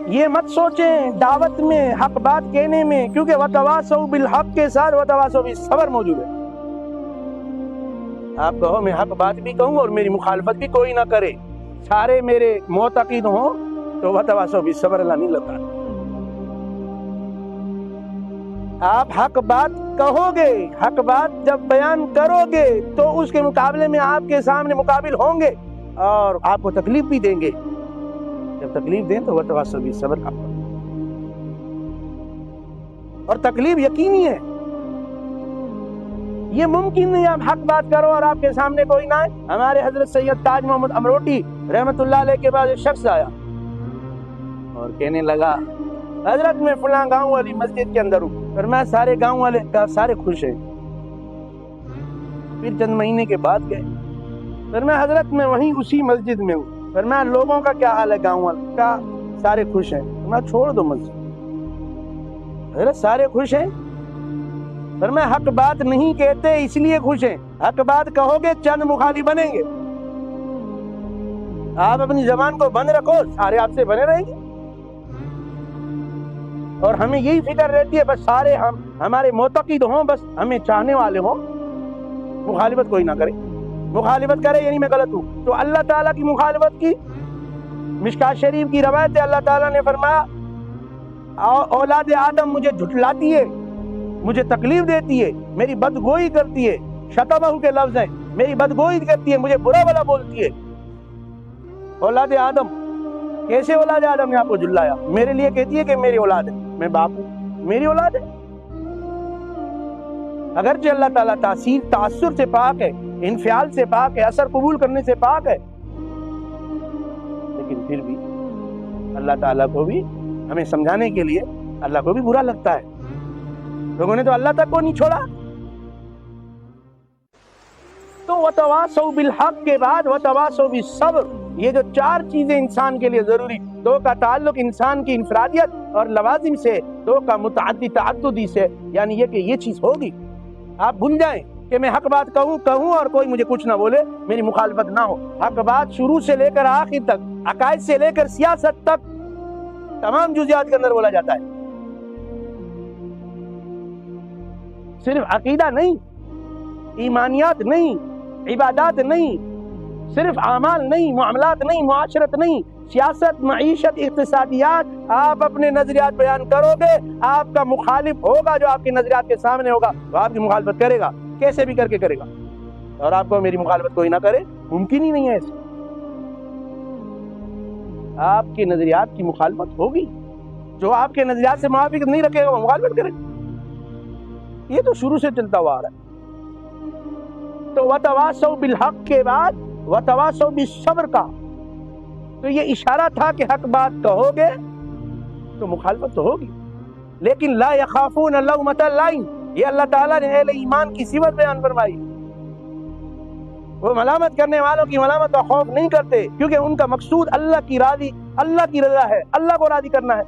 یہ مت سوچیں دعوت میں حق بات کہنے میں، کیونکہ وتواصوا بالحق کے ساتھ وتواصوا بالصبر موجود ہے۔ آپ کہو میں حق بات بھی کہوں اور میری مخالفت بھی کوئی نہ کرے، سارے میرے معتقد ہوں، تو وتواصوا بالصبر اللہ نہیں لگتا۔ آپ حق بات کہو گے، حق بات جب بیان کرو گے تو اس کے مقابلے میں آپ کے سامنے مقابل ہوں گے اور آپ کو تکلیف بھی دیں گے۔ جب تکلیف دیں تو وتواصوا بالصبر کا، اور تکلیف یقینی ہے، یہ ممکن نہیں آپ حق بات کرو اور آپ کے سامنے کوئی نہ آئے۔ ہمارے حضرت سید تاج محمد امروٹی رحمت اللہ علیہ کے پاس ایک شخص آیا اور کہنے لگا حضرت میں فلاں گاؤں والی مسجد کے اندر ہوں، پھر میں سارے گاؤں والے سارے خوش ہیں۔ پھر چند مہینے کے بعد گئے، پھر میں حضرت میں وہیں اسی مسجد میں ہوں، پھر میں لوگوں کا کیا حال ہے، گاؤں والوں کا سارے خوش ہیں، میں چھوڑ دو مسجد۔ حضرت سارے خوش ہیں، پھر میں حق بات نہیں کہتے اس لیے خوش ہیں، حق بات کہو گے چند مخالف بنیں گے، آپ اپنی زبان کو بند رکھو سارے آپ سے بنے رہیں گے۔ اور ہمیں یہی فکر رہتی ہے بس سارے ہمارے معتقد ہوں، بس ہمیں چاہنے والے ہوں، مخالفت کوئی نہ کرے، مخالفت کرے یعنی میں غلط ہوں۔ تو اللہ تعالیٰ کی مخالفت کی، مشکات شریف کی روایت ہے، اللہ تعالیٰ نے فرمایا اولاد آدم مجھے جھٹلاتی ہے، مجھے تکلیف دیتی ہے، میری بدگوئی کرتی ہے، شتمہ کے لفظ ہیں، میری بدگوئی کرتی ہے، مجھے برا بلا بولتی ہے۔ اولاد آدم، کیسے اولاد آدم نے آپ کو جھلایا؟ میرے لیے کہتی ہے کہ میری اولاد ہے، میں باپ ہوں، میری اولاد ہے۔ اگرچہ اللہ تعالیٰ تاثر سے پاک ہے، انفعال سے پاک ہے، اثر قبول کرنے سے پاک ہے، لیکن پھر بھی اللہ تعالیٰ کو بھی ہمیں سمجھانے کے لیے اللہ کو بھی برا لگتا ہے۔ لوگوں نے تو اللہ تک کو نہیں چھوڑا۔ تو وتواصوا بالحق کے بعد وتواصوا بالصبر، یہ جو چار چیزیں انسان کے لیے ضروری، دو کا تعلق انسان کی انفرادیت اور لوازم سے، دو کا متعدی تعددی سے، یعنی یہ کہ یہ چیز ہوگی، آپ بھول جائیں کہ میں حق بات کہوں اور کوئی مجھے کچھ نہ بولے، میری مخالفت نہ ہو۔ حق بات شروع سے لے کر آخر تک، عقائد سے لے کر سیاست تک، تمام جزیات کے اندر بولا جاتا ہے۔ صرف عقیدہ نہیں، ایمانیات نہیں، عبادات نہیں، صرف اعمال نہیں، معاملات نہیں، معاشرت نہیں، سیاست، معیشت، اقتصادیات، آپ اپنے نظریات بیان کرو گے، آپ کا مخالف ہوگا جو آپ کے نظریات کے سامنے ہوگا وہ آپ کی مخالفت کرے گا، کیسے بھی کر کے کرے گا، اور آپ کو میری مخالفت کوئی نہ کرے ممکن ہی نہیں ہے ایسے۔ آپ کے نظریات کی مخالفت ہوگی، جو آپ کے نظریات سے موافق نہیں رکھے گا وہ مخالفت کرے گا، یہ تو شروع سے چلتا ہوا آ رہا ہے۔ تو وتواصوا بالحق کے بعد وتواصوا بالصبر کا، تو یہ اشارہ تھا کہ حق بات کہو گے تو مخالفت تو ہوگی، لیکن لا یخافون لومۃ لائم، یہ اللہ تعالیٰ نے اہل ایمان کی صفت بیان فرمائی، وہ ملامت کرنے والوں کی ملامت کا خوف نہیں کرتے، کیونکہ ان کا مقصود اللہ کی رضا ہے، اللہ کو راضی کرنا ہے۔